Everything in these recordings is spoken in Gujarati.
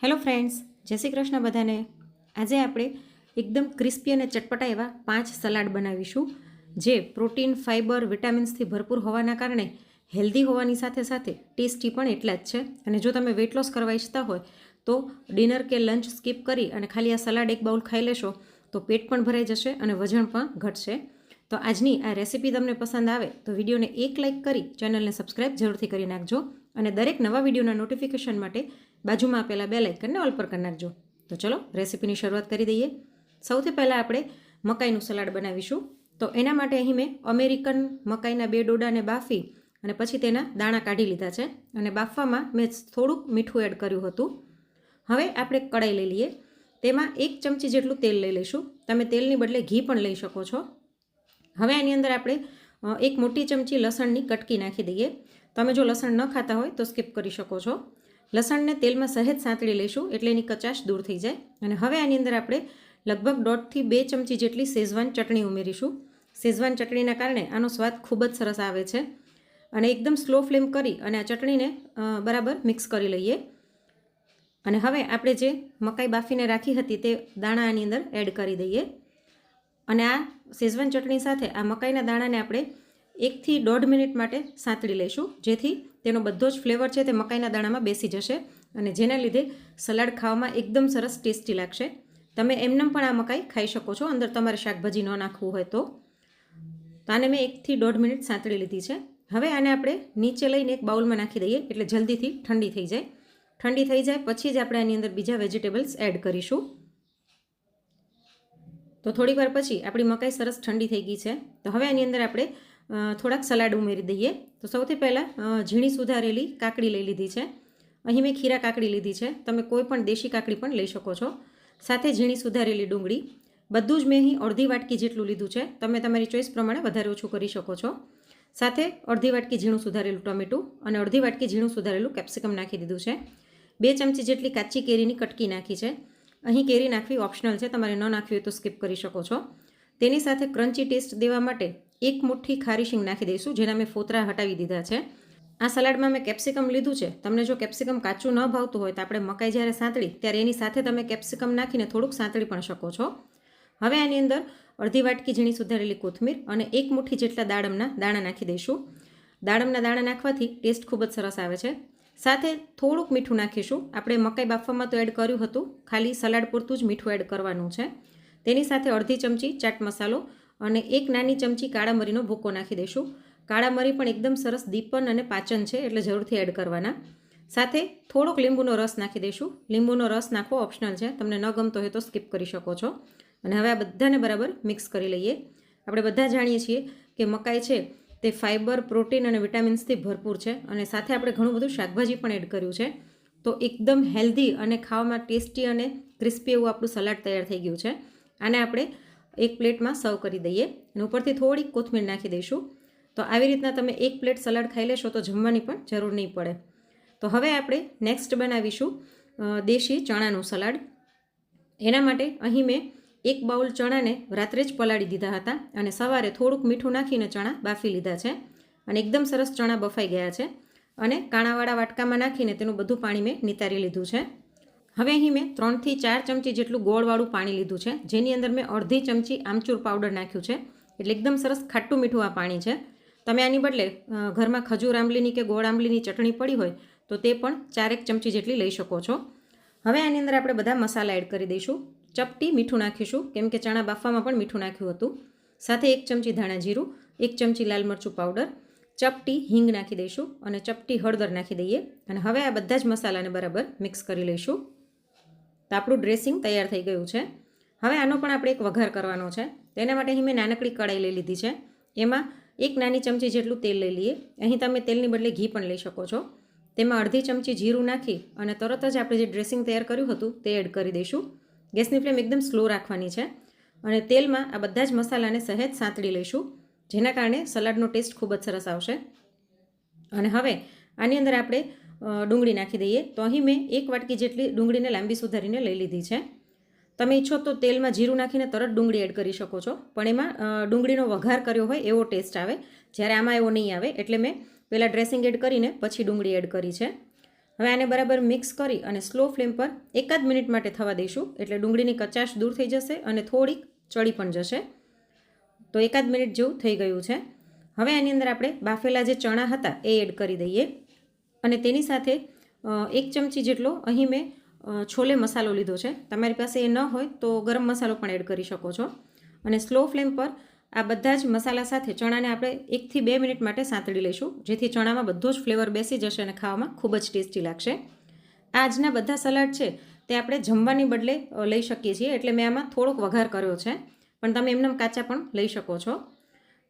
હેલો ફ્રેન્ડ્સ, જય શ્રી કૃષ્ણ બધાને. આજે આપણે એકદમ ક્રિસ્પી અને ચટપટા એવા 5 સલાડ બનાવીશું, જે પ્રોટીન, ફાઇબર, વિટામિન્સથી ભરપૂર હોવાના કારણે હેલ્ધી હોવાની સાથે સાથે ટેસ્ટી પણ એટલા જ છે. અને જો તમે વેટ લોસ કરવા ઈચ્છતા હોય તો ડિનર કે લંચ સ્કીપ કરી અને ખાલી આ સલાડ એક બાઉલ ખાઈ લેશો તો પેટ પણ ભરાઈ જશે અને વજન પણ ઘટશે. તો આજની આ રેસીપી તમને પસંદ આવે તો વિડીયોને એક લાઇક કરી ચેનલને સબસ્ક્રાઇબ જરૂરથી કરી નાખજો અને દરેક નવા વિડીયોના નોટિફિકેશન માટે બાજુમાં આપેલા બે લાઇકનને ઓલ પર કરી નાખજો. તો ચલો રેસીપીની શરૂઆત કરી દઈએ. સૌથી પહેલાં આપણે મકાઈનું સલાડ બનાવીશું. તો એના માટે અહીં મેં અમેરિકન મકાઈના 2 ડોડાને બાફી અને પછી તેના દાણા કાઢી લીધા છે અને બાફવામાં મેં થોડુંક મીઠું એડ કર્યું હતું. હવે આપણે કડાઈ લઈ લઈએ. તેમાં 1 ચમચી જેટલું તેલ લઈ લઈશું. તમે તેલની બદલે ઘી પણ લઈ શકો છો. હવે આની અંદર આપણે 1 મોટી ચમચી લસણની કટકી નાખી દઈએ. તમે જો લસણ ન ખાતા હોય તો સ્કીપ કરી શકો છો. લસણને તેલમાં સહેજ સાંતળી લઈશું એટલે એની કચાશ દૂર થઈ જાય. અને હવે આની અંદર આપણે લગભગ 1.5 થી 2 ચમચી જેટલી શેઝવાન ચટણી ઉમેરીશું. શેઝવાન ચટણીના કારણે આનો સ્વાદ ખૂબ જ સરસ આવે છે. અને એકદમ સ્લો ફ્લેમ કરી અને આ ચટણીને બરાબર મિક્સ કરી લઈએ. અને હવે આપણે જે મકાઈ બાફીને રાખી હતી તે દાણા આની અંદર એડ કરી દઈએ. અને આ શેઝવાન ચટણી સાથે આ મકાઈના દાણાને આપણે 1 થી 1.5 મિનિટ માટે સાંતળી લઈશું, જેથી તેનો બધો જ ફ્લેવર છે તે મકાઈના દાણામાં બેસી જશે અને જેના લીધે સલાડ ખાવામાં એકદમ સરસ ટેસ્ટી લાગશે. તમે એમનેમ પણ આ મકાઈ ખાઈ શકો છો, અંદર તમારે શાકભાજી ન નાખવું હોય તો. આને મેં 1 થી 1.5 મિનિટ સાંતળી લીધી છે. હવે આને આપણે નીચે લઈને એક બાઉલમાં નાખી દઈએ એટલે જલ્દીથી ઠંડી થઈ જાય. ઠંડી થઈ જાય પછી જ આપણે આની અંદર બીજા વેજીટેબલ્સ એડ કરીશું. તો થોડીક વાર પછી આપણી મકાઈ સરસ ઠંડી થઈ ગઈ છે. તો હવે આની અંદર આપણે થોડાક સલાડ ઉમેરી દઈએ. તો સૌથી પહેલાં ઝીણી સુધારેલી કાકડી લઈ લીધી છે. અહીં મેં ખીરા કાકડી લીધી છે. તમે કોઈ પણ દેશી કાકડી પણ લઈ શકો છો. સાથે ઝીણી સુધારેલી ડુંગળી. બધું જ મેં અહીં અડધી વાટકી જેટલું લીધું છે. તમે તમારી ચોઈસ પ્રમાણે વધારે ઓછું કરી શકો છો. સાથે અડધી વાટકી ઝીણું સુધારેલું ટમેટું અને અડધી વાટકી ઝીણું સુધારેલું કેપ્સિકમ નાખી દીધું છે. 2 ચમચી જેટલી કાચી કેરીની કટકી નાખી છે. અહીં કેરી નાખવી ઓપ્શનલ છે, તમારે ન નાખવી હોય તો સ્કીપ કરી શકો છો. તેની સાથે ક્રન્ચી ટેસ્ટ દેવા માટે 1 મુઠ્ઠી ખારી શીંગ નાખી દઈશું, જેના મેં ફોતરા હટાવી દીધા છે. આ સલાડમાં મેં કેપ્સિકમ લીધું છે. તમને જો કેપ્સિકમ કાચું ન ભાવતું હોય તો આપણે મકાઈ જ્યારે સાંતળી ત્યારે એની સાથે તમે કેપ્સિકમ નાખીને થોડુંક સાંતળી પણ શકો છો. હવે આની અંદર અડધી વાટકી ઝીણી સુધારેલી કોથમીર અને 1 મુઠ્ઠી જેટલા દાડમના દાણા નાખી દઈશું. દાડમના દાણા નાખવાથી ટેસ્ટ ખૂબ જ સરસ આવે છે. સાથે થોડુંક મીઠું નાખીશું. આપણે મકાઈ બાફવામાં તો એડ કર્યું હતું, ખાલી સલાડ પૂરતું જ મીઠું એડ કરવાનું છે. તેની સાથે અડધી ચમચી ચાટ મસાલો અને 1 નાની ચમચી કાળા મરીનો ભૂકો નાખી દઈશું. કાળા મરી પણ એકદમ સરસ દીપન અને પાચન છે એટલે જરૂરથી એડ કરવાના. સાથે થોડોક લીંબુનો રસ નાખી દઈશું. લીંબુનો રસ નાખવો ઓપ્શનલ છે, તમને ન ગમતો હોય તો સ્કીપ કરી શકો છો. અને હવે આ બધાને બરાબર મિક્સ કરી લઈએ. આપણે બધા જાણીએ છીએ કે મકાઈ છે તે ફાઇબર, પ્રોટીન અને વિટામિન્સથી ભરપૂર છે અને સાથે આપણે ઘણું બધું શાકભાજી પણ એડ કર્યું છે. તો એકદમ હેલ્ધી અને ખાવામાં ટેસ્ટી અને ક્રિસ્પી એવું આપણું સલાડ તૈયાર થઈ ગયું છે. આને આપણે એક પ્લેટમાં સર્વ કરી દઈએ અને ઉપરથી થોડીક કોથમીર નાખી દઈશું. તો આવી રીતના તમે એક પ્લેટ સલાડ ખાઈ લેશો તો જમવાની પણ જરૂર નહીં પડે. તો હવે આપણે નેક્સ્ટ બનાવીશું દેશી ચણાનું સલાડ. એના માટે અહીં મેં 1 બાઉલ ચણાને રાત્રે જ પલાળી દીધા હતા અને સવારે થોડુંક મીઠું નાખીને ચણા બાફી લીધા છે અને એકદમ સરસ ચણા બફાઈ ગયા છે. અને કાણાવાળા વાટકામાં નાખીને તેનું બધું પાણી મેં નિતારી લીધું છે. હવે અહીં મેં 3 થી 4 ચમચી જેટલું ગોળવાળું પાણી લીધું છે, જેની અંદર મેં અડધી ચમચી આમચૂર પાવડર નાખ્યું છે. એટલે એકદમ સરસ ખાટું મીઠું આ પાણી છે. તમે આની બદલે ઘરમાં ખજૂર આંબલીની કે ગોળ આંબલીની ચટણી પડી હોય તો તે પણ 4 ચમચી જેટલી લઈ શકો છો. હવે આની અંદર આપણે બધા મસાલા એડ કરી દઈશું. ચપટી મીઠું નાખીશું, કેમ કે ચણા બાફવામાં પણ મીઠું નાખ્યું હતું. સાથે 1 ચમચી ધાણા જીરું, 1 ચમચી લાલ મરચું પાવડર, ચપટી હિંગ નાખી દઈશું અને ચપટી હળદર નાખી દઈએ. અને હવે આ બધા જ મસાલાને બરાબર મિક્સ કરી લઈશું. તો આપણું ડ્રેસિંગ તૈયાર થઈ ગયું છે. હવે આનો પણ આપણે એક વઘાર કરવાનો છે. તેના માટે અહીં મેં નાનકડી કડાઈ લઈ લીધી છે. એમાં 1 નાની ચમચી જેટલું તેલ લઈ લઈએ. અહીં તમે તેલની બદલે ઘી પણ લઈ શકો છો. તેમાં અડધી ચમચી જીરું નાખી અને તરત જ આપણે જે ડ્રેસિંગ તૈયાર કર્યું હતું તે એડ કરી દઈશું. ગેસની ફ્લેમ એકદમ સ્લો રાખવાની છે અને તેલમાં આ બધા જ મસાલાને સહેજ સાંતળી લઈશું, જેના કારણે સલાડનો ટેસ્ટ ખૂબ જ સરસ આવશે. અને હવે આની અંદર આપણે ડુંગળી નાખી દઈએ. તો અહીં મેં 1 વાટકી જેટલી ડુંગળીને લાંબી સુધારીને લઈ લીધી છે. તમે ઈચ્છો તો તેલમાં જીરું નાખીને તરત ડુંગળી એડ કરી શકો છો, પણ એમાં ડુંગળીનો વઘાર કર્યો હોય એવો ટેસ્ટ આવે, જ્યારે આમાં એવો નહીં આવે. એટલે મેં પહેલાં ડ્રેસિંગ એડ કરીને પછી ડુંગળી એડ કરી છે. હવે આને બરાબર મિક્સ કરી અને સ્લો ફ્લેમ પર 1 મિનિટ માટે થવા દઈશું, એટલે ડુંગળીની કચાશ દૂર થઈ જશે અને થોડીક ચડી પણ જશે. તો 1 મિનિટ જેવું થઈ ગયું છે. હવે આની અંદર આપણે બાફેલા જે ચણા હતા એ એડ કરી દઈએ અને તેની સાથે 1 ચમચી જેટલો અહીં મેં છોલે મસાલો લીધો છે. તમારી પાસે એ ન હોય તો ગરમ મસાલો પણ એડ કરી શકો છો. અને સ્લો ફ્લેમ પર આ બધા જ મસાલા સાથે ચણાને આપણે 1 થી 2 મિનિટ માટે સાંતળી લઈશું, જેથી ચણામાં બધો જ ફ્લેવર બેસી જશે અને ખાવામાં ખૂબ જ ટેસ્ટી લાગશે. આજના બધા સલાડ છે તે આપણે જમવાની બદલે લઈ શકીએ છીએ, એટલે મેં આમાં થોડોક વઘાર કર્યો છે, પણ તમે એમને કાચા પણ લઈ શકો છો.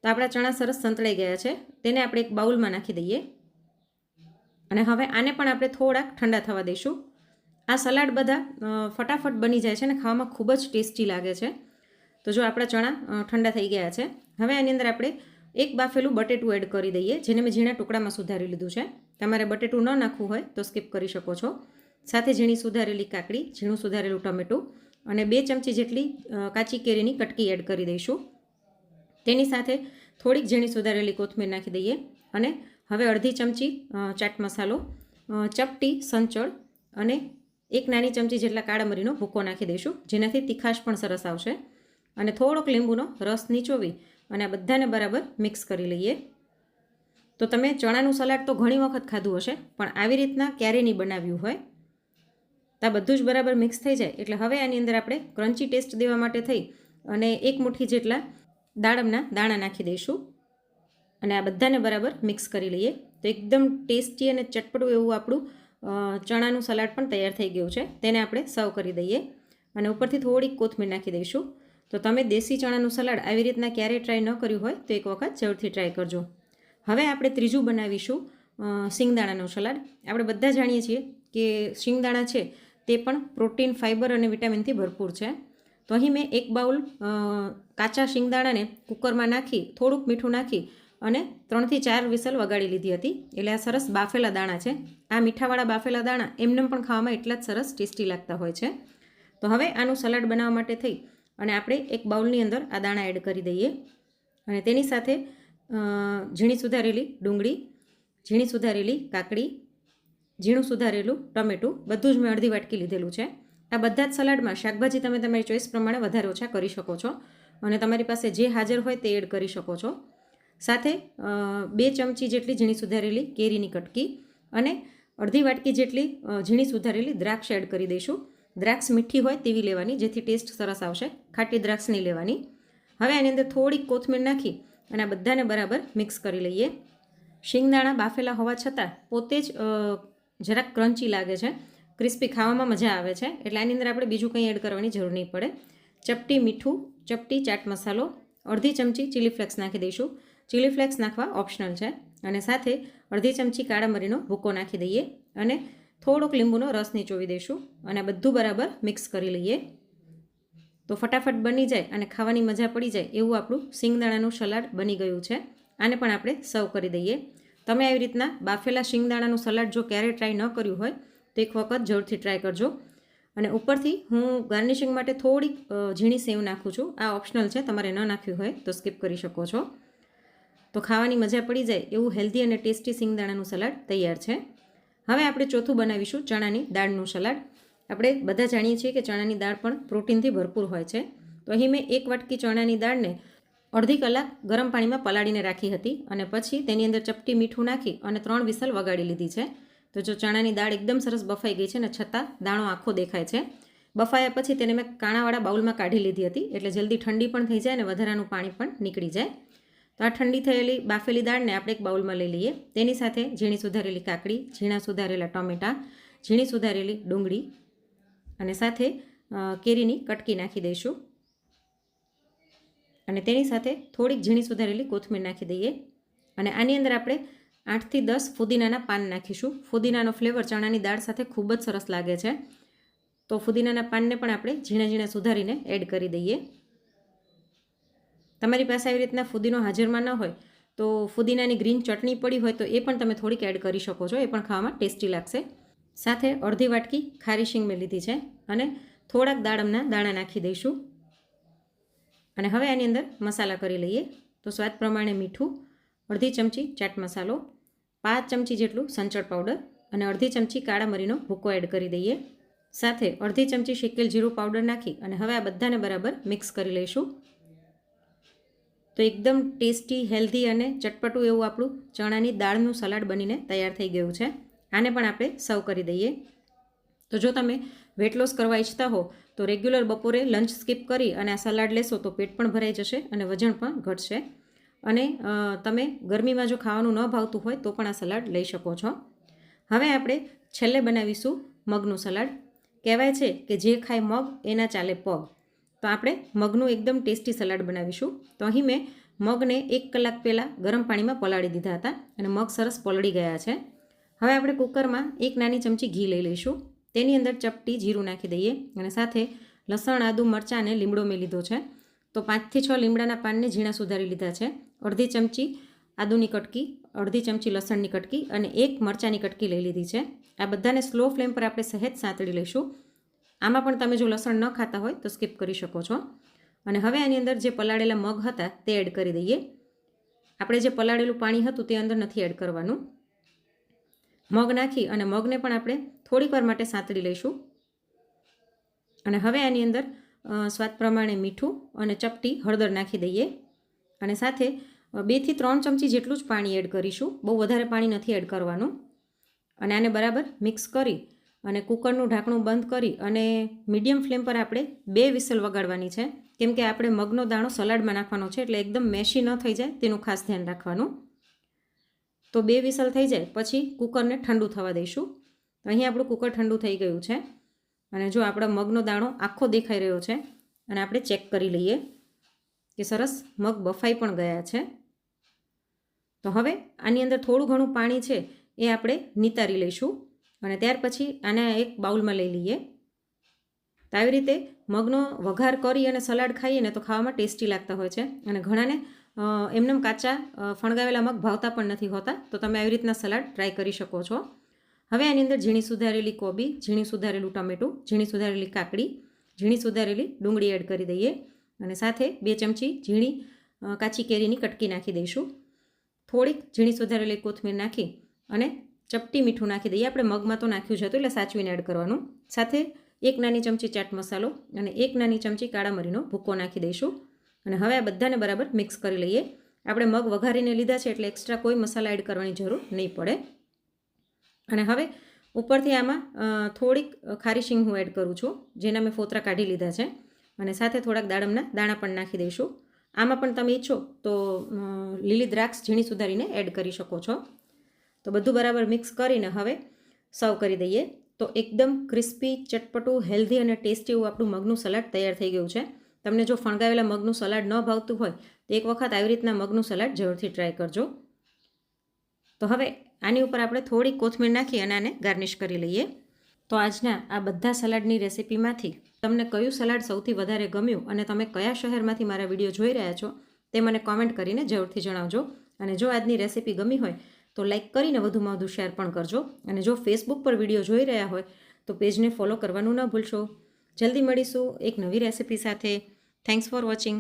તો આપણા ચણા સરસ સંતળાઈ ગયા છે, તેને આપણે એક બાઉલમાં નાખી દઈએ અને હવે આને પણ આપણે થોડાક ઠંડા થવા દઈશું. આ સલાડ બધા ફટાફટ બની જાય છે અને ખાવામાં ખૂબ જ ટેસ્ટી લાગે છે. તો જો આપણા ચણા ઠંડા થઈ ગયા છે, હવે આની અંદર આપણે એક બાફેલું બટેટું એડ કરી દઈએ, જેને મેં ઝીણા ટુકડામાં સુધારી લીધું છે. તમારે બટેટું ન નાખવું હોય તો સ્કીપ કરી શકો છો. સાથે ઝીણી સુધારેલી કાકડી, ઝીણું સુધારેલું ટમેટું અને 2 ચમચી જેટલી કાચી કેરીની કટકી એડ કરી દઈશું. તેની સાથે થોડીક ઝીણી સુધારેલી કોથમીર નાખી દઈએ અને હવે અડધી ચમચી ચાટ મસાલો, ચપટી સંચળ અને 1 નાની ચમચી જેટલા કાળા મરીનો ભૂકો નાખી દઈશું, જેનાથી તીખાશ પણ સરસ આવશે. અને થોડોક લીંબુનો રસ નીચોવી અને આ બધાને બરાબર મિક્સ કરી લઈએ. તો તમે ચણાનું સલાડ તો ઘણી વખત ખાધું હશે, પણ આવી રીતના ક્યારેય નહીં બનાવ્યું હોય. તો આ બધું જ બરાબર મિક્સ થઈ જાય એટલે હવે આની અંદર આપણે ક્રન્ચી ટેસ્ટ દેવા માટે થઈ અને 1 મુઠ્ઠી જેટલા દાડમના દાણા નાખી દઈશું અને આ બધાને બરાબર મિક્સ કરી લઈએ. તો એકદમ ટેસ્ટી અને ચટપટું એવું આપણું ચણાનું સલાડ પણ તૈયાર થઈ ગયું છે. તેને આપણે સર્વ કરી દઈએ અને ઉપરથી થોડીક કોથમીર નાખી દઈશું. તો તમે દેશી ચણાનું સલાડ આવી રીતના ક્યારેય ટ્રાય ન કર્યું હોય તો એક વખત જરૂરથી ટ્રાય કરજો. હવે આપણે ત્રીજું બનાવીશું શિંગદાણાનું સલાડ. આપણે બધા જાણીએ છીએ કે શિંગદાણા છે તે પણ પ્રોટીન, ફાઇબર અને વિટામિનથી ભરપૂર છે. તો અહીં મેં 1 બાઉલ કાચા શિંગદાણાને કુકરમાં નાખી થોડુંક મીઠું નાખી અને 3 થી 4 વિસલ વગાડી લીધી હતી. એટલે આ સરસ બાફેલા દાણા છે. આ મીઠાવાળા બાફેલા દાણા એમને પણ ખાવામાં એટલા જ સરસ ટેસ્ટી લાગતા હોય છે. તો હવે આનું સલાડ બનાવવા માટે થઈ અને આપણે એક બાઉલની અંદર આ દાણા એડ કરી દઈએ અને તેની સાથે ઝીણી સુધારેલી ડુંગળી, ઝીણી સુધારેલી કાકડી, ઝીણું સુધારેલું ટમેટું બધું જ મેં અડધી વાટકી લીધેલું છે. આ બધા જ સલાડમાં શાકભાજી તમે તમારી ચોઈસ પ્રમાણે વધારે ઓછા કરી શકો છો અને તમારી પાસે જે હાજર હોય તે એડ કરી શકો છો. સાથે 2 ચમચી જેટલી ઝીણી સુધારેલી કેરીની કટકી અને અડધી વાટકી જેટલી ઝીણી સુધારેલી દ્રાક્ષ એડ કરી દઈશું. દ્રાક્ષ મીઠી હોય તેવી લેવાની, જેથી ટેસ્ટ સરસ આવશે. ખાટી દ્રાક્ષ નહીં લેવાની. હવે આની અંદર થોડીક કોથમીર નાખી અને આ બધાને બરાબર મિક્સ કરી લઈએ. શિંગદાણા બાફેલા હોવા છતાં પોતે જ જરાક ક્રન્ચી લાગે છે, ક્રિસ્પી, ખાવામાં મજા આવે છે. એટલે આની અંદર આપણે બીજું કંઈ એડ કરવાની જરૂર નહીં પડે. ચપટી મીઠું, ચપટી ચાટ મસાલો, અડધી ચમચી ચીલી ફ્લેક્સ નાખી દઈશું. ચીલી ફ્લેક્સ નાખવા ઓપ્શનલ છે. અને સાથે અડધી ચમચી કાળા મરીનો ભૂકો નાખી દઈએ અને થોડોક લીંબુનો રસ નીચોવી દઈશું અને બધું બરાબર મિક્સ કરી લઈએ. તો ફટાફટ બની જાય અને ખાવાની મજા પડી જાય એવું આપણું શિંગદાણાનું સલાડ બની ગયું છે. આને પણ આપણે સર્વ કરી દઈએ. તમે આવી રીતના બાફેલા શિંગદાણાનું સલાડ જો ક્યારેય ટ્રાય ન કર્યું હોય તો એક વખત જરૂરથી ટ્રાય કરજો. અને ઉપરથી હું ગાર્નિશિંગ માટે થોડીક ઝીણી સેવ નાખું છું. આ ઓપ્શનલ છે, તમારે ન નાખ્યું હોય તો સ્કીપ કરી શકો છો. તો ખાવાની મજા પડી જાય એવું હેલ્ધી અને ટેસ્ટી શિંગદાણાનું સલાડ તૈયાર છે. હવે આપણે ચોથું બનાવીશું ચણાની દાળનું સલાડ. આપણે બધા જાણીએ છીએ કે ચણાની દાળ પણ પ્રોટીનથી ભરપૂર હોય છે. તો અહીં મેં 1 વાટકી ચણાની દાળને અડધી કલાક ગરમ પાણીમાં પલાળીને રાખી હતી અને પછી તેની અંદર ચપટી મીઠું નાખી અને 3 વિસલ વગાડી લીધી છે. તો જો ચણાની દાળ એકદમ સરસ બફાઈ ગઈ છે અને છતાં દાણો આખો દેખાય છે. બફાયા પછી તેને મેં કાણાવાળા બાઉલમાં કાઢી લીધી હતી, એટલે જલ્દી ઠંડી પણ થઈ જાય અને વધારાનું પાણી પણ નીકળી જાય. તો આ ઠંડી થયેલી બાફેલી દાળને આપણે એક બાઉલમાં લઈ લઈએ. તેની સાથે ઝીણી સુધારેલી કાકડી, ઝીણા સુધારેલા ટમેટાં, ઝીણી સુધારેલી ડુંગળી અને સાથે કેરીની કટકી નાખી દઈશું અને તેની સાથે થોડીક ઝીણી સુધારેલી કોથમીર નાખી દઈએ અને આની અંદર આપણે 8 થી 10 ફુદીનાના પાન નાખીશું. ફુદીનાનો ફ્લેવર ચણાની દાળ સાથે ખૂબ જ સરસ લાગે છે. તો ફુદીનાના પાનને પણ આપણે ઝીણા ઝીણા સુધારીને એડ કરી દઈએ. તમારી પાસે આવી રીતના ફુદીનો હાજરમાં ન હોય તો ફુદીનાની ગ્રીન ચટણી પડી હોય તો એ પણ તમે થોડીક એડ કરી શકો છો. એ પણ ખાવામાં ટેસ્ટી લાગશે. સાથે અડધી વાટકી ખારી શીંગ મેં લીધી છે અને થોડાક દાડમના દાણા નાખી દઈશું અને હવે આની અંદર મસાલા કરી લઈએ. તો સ્વાદ પ્રમાણે મીઠું, અડધી ચમચી ચાટ મસાલો, 5 ચમચી જેટલું સંચળ પાવડર અને અડધી ચમચી કાળા મરીનો ભૂકો એડ કરી દઈએ. સાથે અડધી ચમચી શેકેલ જીરું પાવડર નાખી અને હવે આ બધાને બરાબર મિક્સ કરી લઈશું. તો એકદમ ટેસ્ટી, હેલ્ધી અને ચટપટું એવું આપણું ચણાની દાળનું સલાડ બનીને તૈયાર થઈ ગયું છે. આને પણ આપણે સર્વ કરી દઈએ. તો જો તમે વેટ લોસ કરવા ઈચ્છતા હો તો રેગ્યુલર બપોરે લંચ સ્કીપ કરી અને આ સલાડ લેશો તો પેટ પણ ભરાઈ જશે અને વજન પણ ઘટશે. અને તમે ગરમીમાં જો ખાવાનું ન ભાવતું હોય તો પણ આ સલાડ લઈ શકો છો. હવે આપણે છેલ્લે બનાવીશું મગનું સલાડ. કહેવાય છે કે જે ખાય મગ એના ચાલે પગ. તો આપણે મગનું એકદમ ટેસ્ટી સલાડ બનાવીશું. તો અહીં મેં મગને 1 કલાક પહેલાં ગરમ પાણીમાં પલાળી દીધા હતા અને મગ સરસ પલળી ગયા છે. હવે આપણે કુકરમાં 1 નાની ચમચી ઘી લઈ લઈશું. તેની અંદર ચપટી જીરું નાખી દઈએ અને સાથે લસણ, આદું, મરચાં અને લીમડો મેં લીધો છે. તો 5 થી 6 લીમડાના પાનને ઝીણા સુધારી લીધા છે. અડધી ચમચી આદુની કટકી, અડધી ચમચી લસણની કટકી અને 1 મરચાંની કટકી લઈ લીધી છે. આ બધાને સ્લો ફ્લેમ પર આપણે સહેજ સાંતળી લઈશું. આમાં પણ તમે જો લસણ ન ખાતા હોય તો સ્કીપ કરી શકો છો. અને હવે આની અંદર જે પલાળેલા મગ હતા તે એડ કરી દઈએ. આપણે જે પલાળેલું પાણી હતું તે અંદર નથી એડ કરવાનું. મગ નાખી અને મગને પણ આપણે થોડીક વાર માટે સાંતળી લઈશું. અને હવે આની અંદર સ્વાદ પ્રમાણે મીઠું અને ચપટી હળદર નાખી દઈએ. અને સાથે 2 થી 3 ચમચી જેટલું જ પાણી એડ કરીશું. બહુ વધારે પાણી નથી એડ કરવાનું. અને આને બરાબર મિક્સ કરી અને કુકરનું ઢાંકણું બંધ કરી અને મીડિયમ ફ્લેમ પર આપણે 2 વિસલ વગાડવાની છે. કેમ કે આપણે મગનો દાણો સલાડમાં નાખવાનો છે એટલે એકદમ મેશી ન થઈ જાય તેનું ખાસ ધ્યાન રાખવાનું. તો 2 વિસલ થઈ જાય પછી કુકરને ઠંડુ થવા દઈશું. તો અહીં આપણું કુકર ઠંડુ થઈ ગયું છે અને જો આપણા મગનો દાણો આખો દેખાઈ રહ્યો છે અને આપણે ચેક કરી લઈએ કે સરસ મગ બફાઈ પણ ગયા છે. તો હવે આની અંદર થોડું ઘણું પાણી છે એ આપણે નિતારી લઈશું અને ત્યાર પછી આને એક બાઉલમાં લઈ લઈએ. તો આવી રીતે મગનો વઘાર કરી અને સલાડ ખાઈએ ને તો ખાવામાં ટેસ્ટી લાગતા હોય છે. અને ઘણાને એમનેમ કાચા ફણગાવેલા મગ ભાવતા પણ નથી હોતા. તો તમે આવી રીતના સલાડ ટ્રાય કરી શકો છો. હવે આની અંદર ઝીણી સુધારેલી કોબી, ઝીણી સુધારેલું ટમેટું, ઝીણી સુધારેલી કાકડી, ઝીણી સુધારેલી ડુંગળી એડ કરી દઈએ અને સાથે 2 ચમચી ઝીણી કાચી કેરીની કટકી નાખી દઈશું. થોડીક ઝીણી સુધારેલી કોથમીર નાખી અને ચપટી મીઠું નાખી દઈએ. આપણે મગમાં તો નાખ્યું જ હતું એટલે સાચવીને એડ કરવાનું. સાથે 1 નાની ચમચી ચાટ મસાલો અને 1 નાની ચમચી કાળા મરીનો ભૂકો નાખી દઈશું. અને હવે આ બધાને બરાબર મિક્સ કરી લઈએ. આપણે મગ વઘારીને લીધા છે એટલે એક્સ્ટ્રા કોઈ મસાલા એડ કરવાની જરૂર નહીં પડે. અને હવે ઉપરથી આમાં થોડીક ખારી શીંગ હું એડ કરું છું, જેના મેં ફોતરા કાઢી લીધા છે. અને સાથે થોડાક દાડમના દાણા પણ નાખી દઈશું. આમાં પણ તમે ઈચ્છો તો લીલી દ્રાક્ષ ઝીણી સુધારીને એડ કરી શકો છો. તો બધું બરાબર મિક્સ કરીને હવે સર્વ કરી દઈએ. તો એકદમ ક્રિસ્પી, ચટપટું, હેલ્ધી અને ટેસ્ટી એવું આપણું મગનું સલાડ તૈયાર થઈ ગયું છે. તમને જો ફણગાવેલા મગનું સલાડ ન ભાવતું હોય તો એક વખત આવી રીતના મગનું સલાડ જરૂરથી ટ્રાય કરજો. તો હવે આની ઉપર આપણે થોડી કોથમીર નાખી અને આને ગાર્નિશ કરી લઈએ. તો આજના આ બધા સલાડની રેસિપીમાંથી તમને કયું સલાડ સૌથી વધારે ગમ્યું અને તમે કયા શહેરમાંથી મારા વિડીયો જોઈ રહ્યા છો તે મને કોમેન્ટ કરીને જરૂરથી જણાવજો. અને જો આજની રેસિપી ગમી હોય તો લાઈક કરીને વધુમાં વધુ શેર પણ કરજો. અને જો ફેસબુક પર વિડીયો જોઈ રહ્યા હોય તો પેજને ફોલો કરવાનું ન ભૂલશો. જલ્દી મળીશું એક નવી રેસિપી સાથે. Thanks for watching.